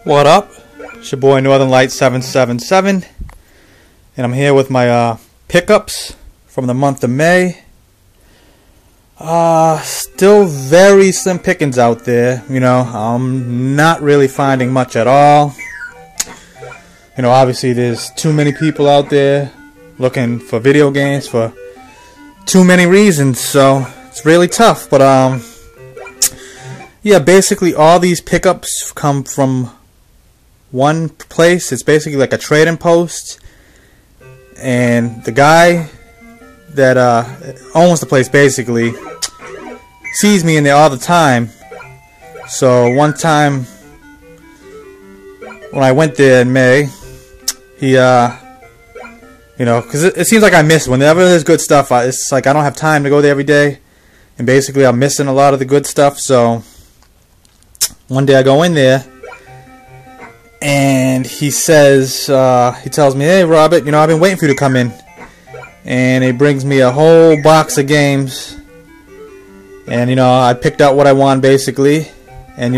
What up? It's your boy Northern Light 777, and I'm here with my pickups from the month of May. Still very slim pickings out there. I'm not really finding much at all. Obviously there's too many people out there looking for video games for too many reasons, so it's really tough. But yeah, basically all these pickups come from one place. It's basically like a trading post, and the guy that owns the place basically sees me in there all the time. So one time when I went there in May, he because it seems like I miss whenever there's good stuff. It's like I don't have time to go there every day, and basically I'm missing a lot of the good stuff. So one day I go in there, and he says, he tells me, "Hey Robert, I've been waiting for you to come in," and he brings me a whole box of games, and I picked out what I want basically, and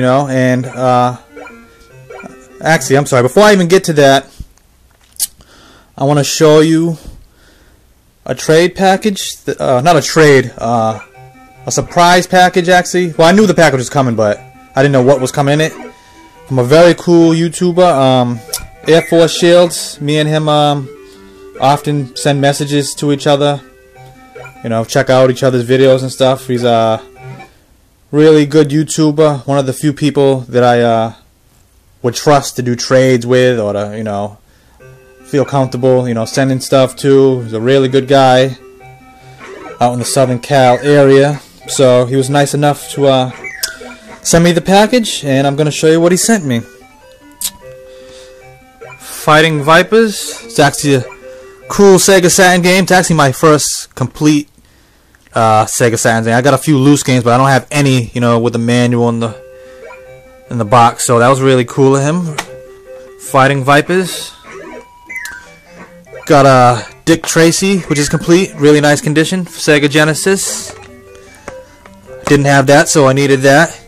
actually, I'm sorry, before I even get to that, I want to show you a trade package, not a trade, a surprise package actually. Well, I knew the package was coming, but I didn't know what was coming in it. From a very cool YouTuber, Air Force Shields. Me and him often send messages to each other. Check out each other's videos and stuff. He's a really good YouTuber. One of the few people that I would trust to do trades with, or to feel comfortable sending stuff to. He's a really good guy out in the Southern Cal area. So he was nice enough to send me the package, and I'm going to show you what he sent me. Fighting Vipers. It's actually a cool Sega Saturn game. It's actually my first complete Sega Saturn game. I got a few loose games, but I don't have any, with the manual in the box. So that was really cool of him. Fighting Vipers. Got Dick Tracy, which is complete, really nice condition for Sega Genesis. Didn't have that, so I needed that.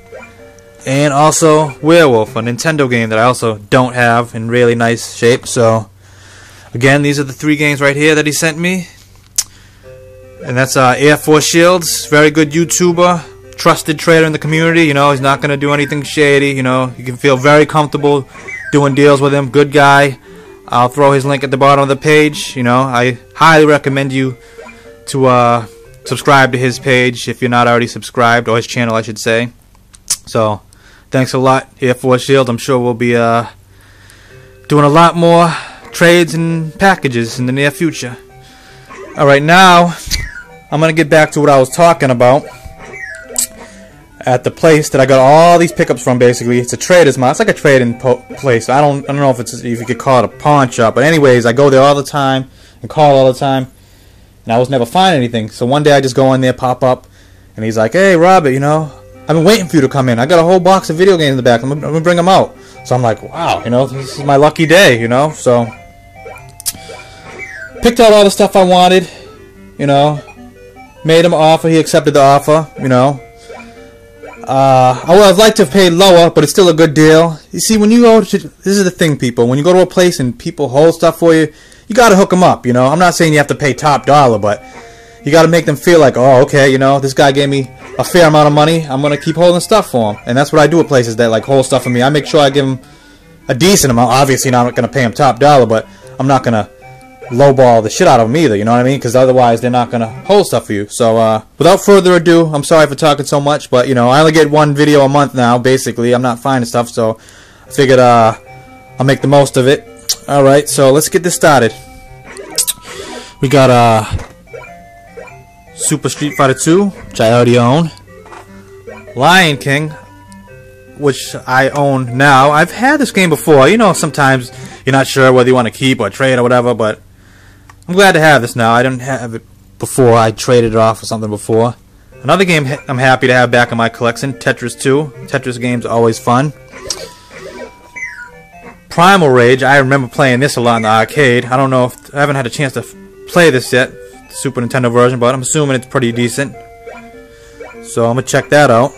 And also Werewolf, a Nintendo game that I also don't have, in really nice shape. So again, these are the three games right here that he sent me. And that's Air Force Shields, very good YouTuber, trusted trader in the community. He's not going to do anything shady. You can feel very comfortable doing deals with him. Good guy. I'll throw his link at the bottom of the page. I highly recommend you to subscribe to his page if you're not already subscribed, or his channel I should say. So thanks a lot, Air Force Shield. I'm sure we'll be doing a lot more trades and packages in the near future. Alright, now I'm going to get back to what I was talking about at the place that I got all these pickups from. Basically, it's a trader's mart. It's like a trading place. I don't know if you could call it a pawn shop, but anyways, I go there all the time and call all the time, and I was never finding anything. So one day I just go in there, pop up, and he's like, "Hey Robert, I've been waiting for you to come in. I got a whole box of video games in the back. I'm gonna bring them out." So I'm like, wow, this is my lucky day, So picked out all the stuff I wanted, made him an offer. He accepted the offer, I would have liked to have paid lower, but it's still a good deal. You see, when you go to, this is the thing, people, when you go to a place and people hold stuff for you, you gotta hook them up, I'm not saying you have to pay top dollar, but you gotta make them feel like, oh, okay, this guy gave me a fair amount of money, I'm gonna keep holding stuff for him. And that's what I do at places that hold stuff for me. I make sure I give them a decent amount. Obviously not gonna pay them top dollar, but I'm not gonna lowball the shit out of them either, you know what I mean? Because otherwise they're not gonna hold stuff for you. So without further ado, I'm sorry for talking so much, but I only get one video a month now. Basically, I'm not finding stuff, so I figured I'll make the most of it. Alright, so let's get this started. We got Super Street Fighter 2, which I already own. Lion King, which I own now. I've had this game before. Sometimes you're not sure whether you want to keep or trade or whatever, but I'm glad to have this now. I didn't have it before. I traded it off for something before. Another game I'm happy to have back in my collection, Tetris 2. Tetris games are always fun. Primal Rage, I remember playing this a lot in the arcade. I don't know if I haven't had a chance to play this yet, the Super Nintendo version, but I'm assuming it's pretty decent. So I'm gonna check that out.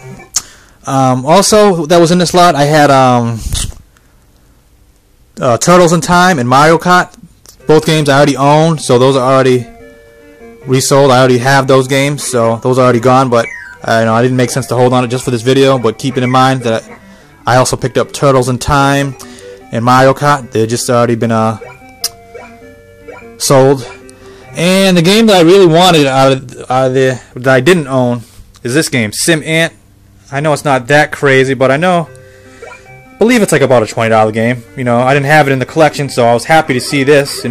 Also, that was in this lot. I had Turtles in Time and Mario Kart. Both games I already own, so those are already resold. I already have those games, so those are already gone. But I didn't make sense to hold on it just for this video. But keeping in mind that I also picked up Turtles in Time and Mario Kart. They've just already been sold. And the game that I really wanted out of there that I didn't own is this game, Sim Ant. I know it's not that crazy, but I believe it's like about a $20 game. I didn't have it in the collection, so I was happy to see this.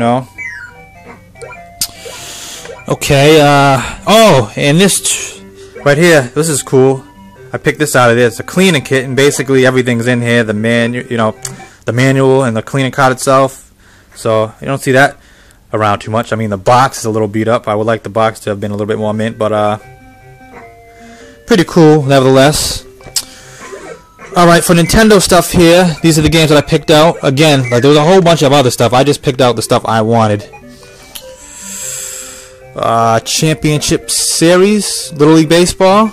Okay. Oh, and this right here, this is cool. I picked this out of there. It's a cleaning kit, and basically everything's in here. The the manual and the cleaning card itself. So you don't see that around too much. I mean, the box is a little beat up. I would like the box to have been a little bit more mint, but pretty cool nevertheless. Alright, for Nintendo stuff here, these are the games that I picked out. Again, like there was a whole bunch of other stuff. I just picked out the stuff I wanted. Championship Series, Little League Baseball.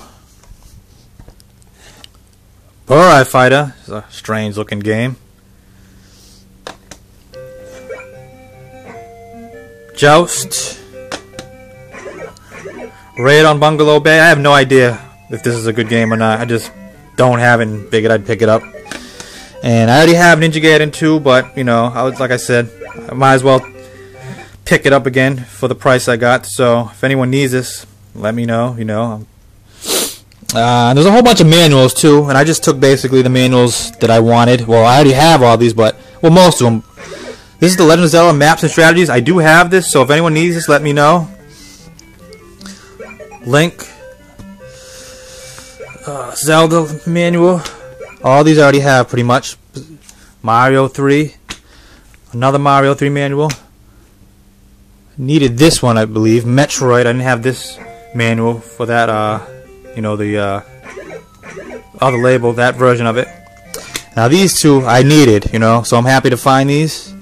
Burai Fighter, it's a strange looking game. Joust. Raid on Bungalow Bay. I have no idea if this is a good game or not. I just don't have it and figured I'd pick it up. And I already have Ninja Gaiden 2, but like I said, I might as well pick it up again for the price I got. So if anyone needs this, let me know. There's a whole bunch of manuals too, and I just took basically the manuals that I wanted. Well, I already have all these, but most of them. This is the Legend of Zelda Maps and Strategies. I do have this, so if anyone needs this, let me know. Link. Zelda manual. All these I already have pretty much. Mario 3. Another Mario 3 manual. Needed this one, I believe. Metroid. I didn't have this manual for that, the other label, that version of it. Now these two I needed, so I'm happy to find these.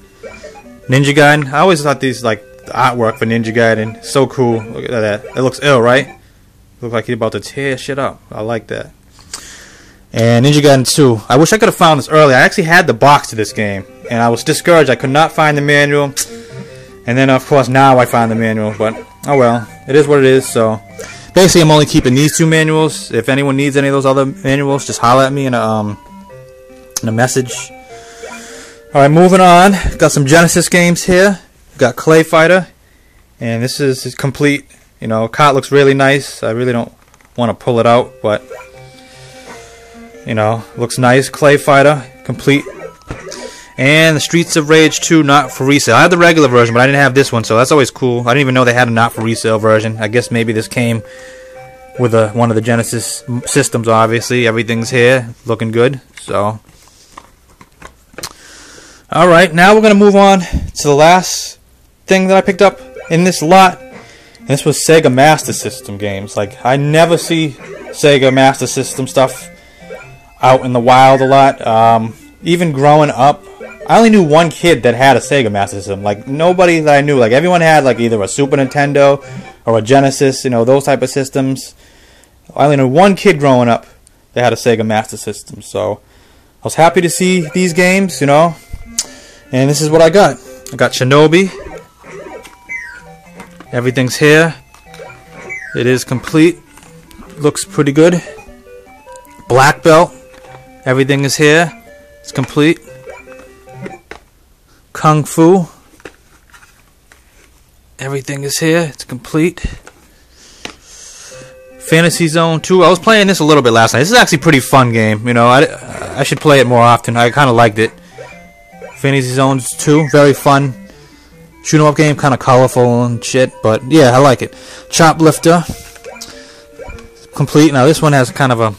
Ninja Gaiden. I always thought these, like, the artwork for Ninja Gaiden, so cool. Look at that. It looks ill, right? Look like he's about to tear shit up. I like that. And Ninja Gaiden 2. I wish I could have found this earlier. I actually had the box to this game, and I was discouraged. I could not find the manual. And then, of course, now I found the manual. But, oh well. It is what it is, so. Basically, I'm only keeping these two manuals. If anyone needs any of those other manuals, just holler at me in a message. Alright, moving on. Got some Genesis games here. Got Clay Fighter. And this is complete. Cart looks really nice. I really don't want to pull it out, but looks nice. Clay Fighter, complete. And the Streets of Rage 2, not for resale. I had the regular version, but I didn't have this one, so that's always cool. I didn't even know they had a not for resale version. I guess maybe this came with one of the Genesis systems, obviously. Everything's here, looking good. So, alright, now we're going to move on to the last thing that I picked up in this lot. And this was Sega Master System games. Like, I never see Sega Master System stuff out in the wild a lot. Even growing up, I only knew one kid that had a Sega Master System. Like, nobody that I knew. Like, everyone had, like, either a Super Nintendo or a Genesis, those type of systems. I only knew one kid growing up that had a Sega Master System. So, I was happy to see these games, And this is what I got. I got Shinobi. Everything's here. It is complete. Looks pretty good. Black Belt. Everything is here. It's complete. Kung Fu. Everything is here. It's complete. Fantasy Zone 2. I was playing this a little bit last night. This is actually a pretty fun game. I should play it more often. I kind of liked it. Fantasy Zone 2. Very fun. Shoot 'em up game. Kind of colorful and shit. But yeah, I like it. Choplifter. Complete. Now this one has kind of a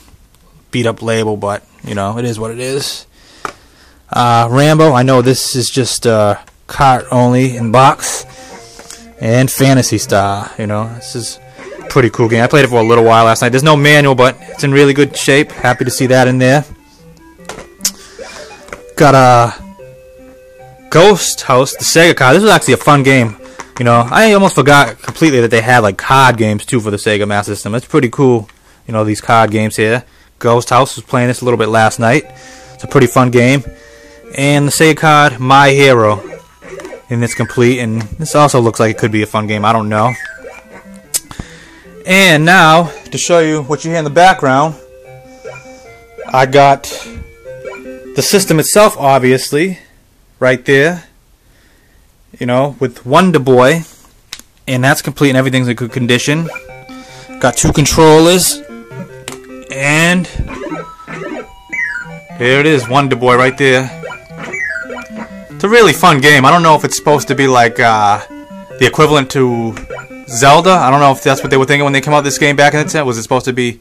beat up label, but it is what it is. Rambo, I know this is just cart only in box. And Fantasy Star, this is a pretty cool game. I played it for a little while last night. There's no manual, but it's in really good shape. Happy to see that in there. Got a Ghost House, the Sega card. This was actually a fun game. I almost forgot completely that they had like card games too for the Sega Master System. It's pretty cool, these card games here. Ghost House was playing this a little bit last night. It's a pretty fun game. and the Sega card My Hero, and it's complete. And this also looks like it could be a fun game. I don't know. And now to show you what you hear in the background, I got the system itself, obviously, right there. You know, with Wonder Boy, and that's complete and everything's in good condition. Got 2 controllers, and here it is, Wonder Boy right there. It's a really fun game. I don't know if it's supposed to be like the equivalent to Zelda. I don't know if that's what they were thinking when they came out with this game back in the day. Was it supposed to be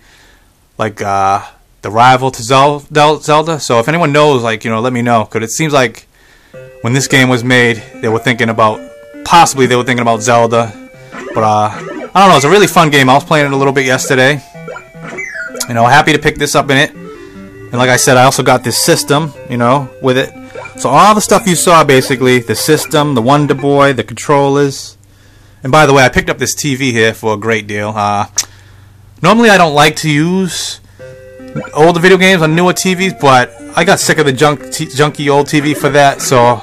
like the rival to Zelda? So if anyone knows, like, you know, let me know, because it seems like when this game was made, they were thinking about, possibly they were thinking about Zelda. But I don't know, it's a really fun game. I was playing it a little bit yesterday. You know, happy to pick this up in it. And like I said, I also got this system, you know, with it. So all the stuff you saw, basically, the system, the Wonder Boy, the controllers. And by the way, I picked up this TV here for a great deal. Normally I don't like to use older video games on newer TVs, but I got sick of the junky old TV for that, so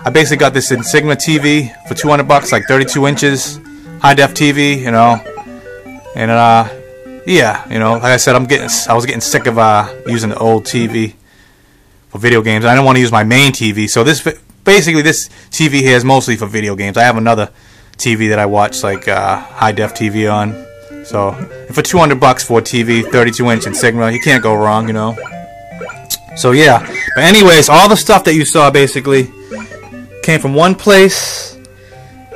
I basically got this Insigma TV for $200, like 32 inches, high def TV, you know. And yeah, you know, like I said, I was getting sick of using the old TV for video games. I didn't want to use my main TV, so this TV here is mostly for video games. I have another TV that I watch like high def TV on. So for $200 for a TV, 32-inch Insigma, you can't go wrong, you know. So yeah, but anyways, all the stuff that you saw basically came from one place,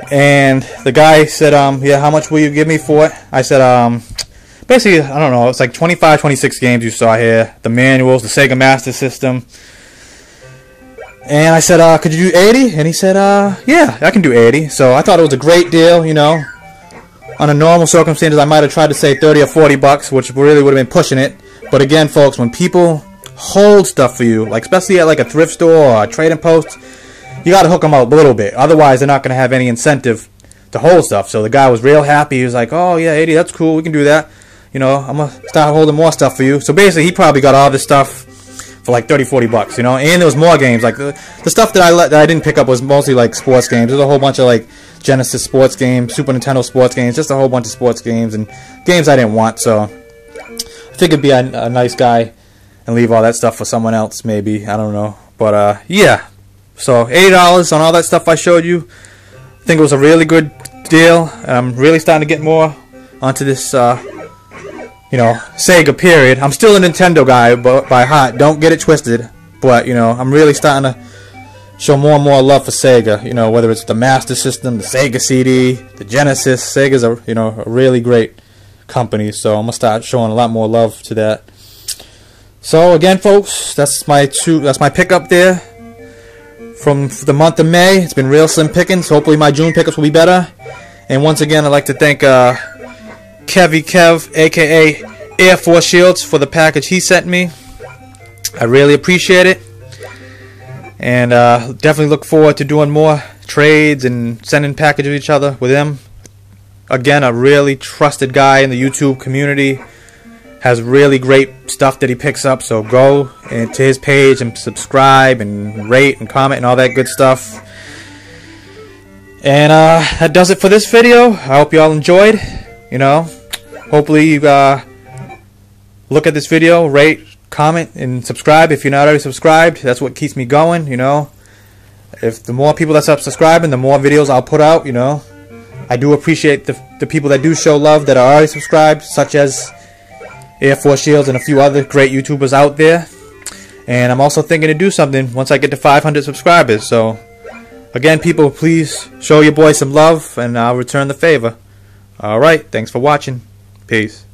and the guy said, yeah, how much will you give me for it? I said, basically, I don't know, it's like 25, 26 games you saw here, the manuals, the Sega Master System. And I said, could you do 80? And he said, yeah, I can do 80. So I thought it was a great deal, you know. On a normal circumstances, I might have tried to say 30 or 40 bucks, which really would have been pushing it. But again, folks, when people hold stuff for you, like especially at like a thrift store or a trading post, you got to hook them up a little bit. Otherwise, they're not going to have any incentive to hold stuff. So the guy was real happy. He was like, oh yeah, 80, that's cool, we can do that. You know, I'm going to start holding more stuff for you. So basically, he probably got all this stuff for like 30, 40 bucks, you know. And there was more games. Like the stuff that I didn't pick up was mostly like sports games. There's a whole bunch of like Genesis sports games, Super Nintendo sports games, just a whole bunch of sports games and games I didn't want. So I figured be a nice guy and leave all that stuff for someone else, maybe. I don't know. But yeah. So $80 on all that stuff I showed you. I think it was a really good deal. I'm really starting to get more onto this you know, Sega period. I'm still a Nintendo guy by heart. Don't get it twisted. But, you know, I'm really starting to show more and more love for Sega. You know, whether it's the Master System, the Sega CD, the Genesis. Sega's a, you know, a really great company. So I'm gonna start showing a lot more love to that. So again, folks, that's my pickup there from the month of May. It's been real slim pickings. Hopefully my June pickups will be better. And once again, I'd like to thank Kev, aka Air Force Shields, for the package he sent me. I really appreciate it, and definitely look forward to doing more trades and sending packages to each other with him. Again, a really trusted guy in the YouTube community, has really great stuff that he picks up, so go to his page and subscribe and rate and comment and all that good stuff. And that does it for this video. I hope you all enjoyed. You know, hopefully you look at this video, rate, comment, and subscribe if you're not already subscribed. That's what keeps me going, you know. If the more people that start subscribing, the more videos I'll put out, you know. I do appreciate the people that do show love that are already subscribed, such as Air Force Shields and a few other great YouTubers out there. And I'm also thinking to do something once I get to 500 subscribers. So, again, people, please show your boy some love, and I'll return the favor. Alright, thanks for watching. Peace.